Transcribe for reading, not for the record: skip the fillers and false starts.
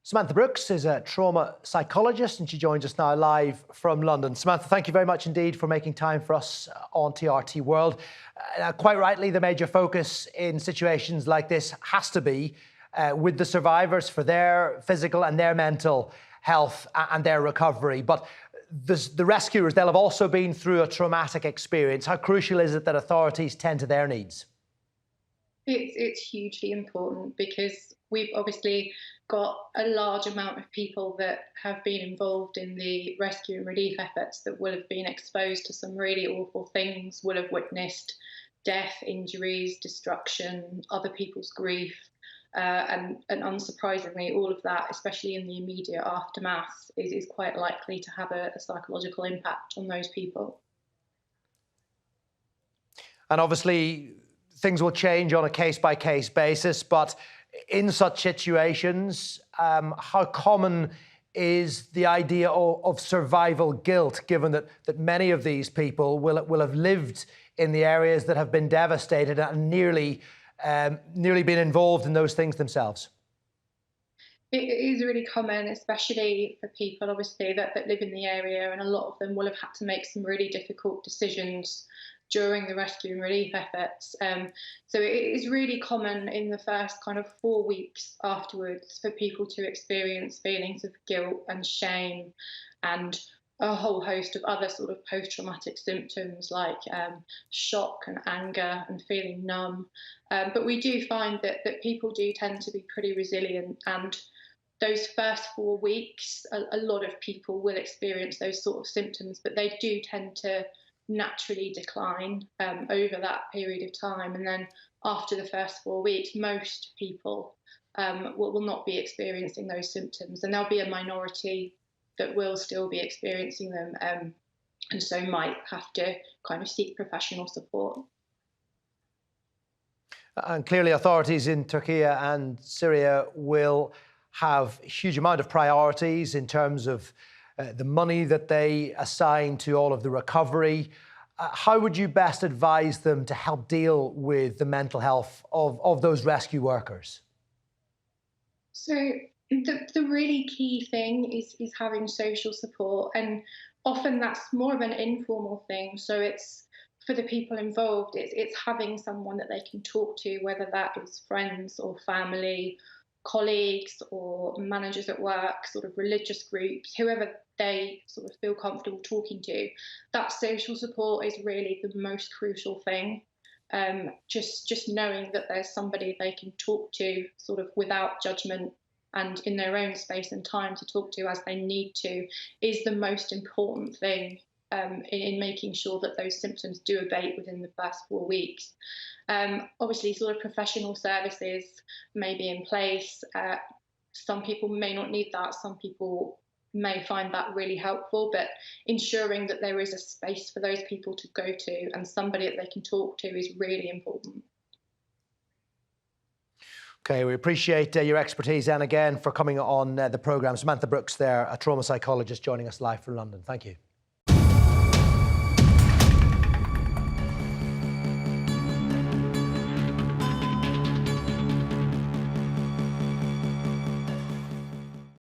Samantha Brooks is a trauma psychologist and she joins us now live from London. Samantha, thank you very much indeed for making time for us on TRT World. Quite rightly, the major focus in situations like this has to be with the survivors for their physical and their mental health and their recovery. But the rescuers, they'll have also been through a traumatic experience. How crucial is it that authorities tend to their needs? It's hugely important because we've obviously got a large amount of people that have been involved in the rescue and relief efforts that will have been exposed to some really awful things, will have witnessed death, injuries, destruction, other people's grief. And unsurprisingly, all of that, especially in the immediate aftermath, is quite likely to have a psychological impact on those people. And obviously, things will change on a case-by-case basis, but in such situations, how common is the idea of survival guilt, given that many of these people will have lived in the areas that have been devastated and nearly been involved in those things themselves? It is really common, especially for people, obviously, that live in the area, and a lot of them will have had to make some really difficult decisions during the rescue and relief efforts. So it is really common in the first kind of 4 weeks afterwards for people to experience feelings of guilt and shame and a whole host of other sort of post-traumatic symptoms like shock and anger and feeling numb. But we do find that people do tend to be pretty resilient, and those first 4 weeks, a lot of people will experience those sort of symptoms, but they do tend to naturally decline over that period of time. And then after the first 4 weeks, most people will not be experiencing those symptoms, and there'll be a minority that will still be experiencing them, and so might have to kind of seek professional support. And clearly authorities in Turkey and Syria will have a huge amount of priorities in terms of the money that they assign to all of the recovery. How would you best advise them to help deal with the mental health of those rescue workers? So the really key thing is having social support, and often that's more of an informal thing. So it's for the people involved, it's having someone that they can talk to, whether that is friends or family, colleagues or managers at work, sort of religious groups, whoever they sort of feel comfortable talking to. That social support is really the most crucial thing. Just knowing that there's somebody they can talk to sort of without judgment and in their own space and time to talk to as they need to is the most important thing in making sure that those symptoms do abate within the first 4 weeks. Obviously, sort of professional services may be in place. Some people may not need that. Some people may find that really helpful, but ensuring that there is a space for those people to go to and somebody that they can talk to is really important. Okay, we appreciate your expertise and again for coming on the programme. Samantha Brooks there, a trauma psychologist joining us live from London. Thank you.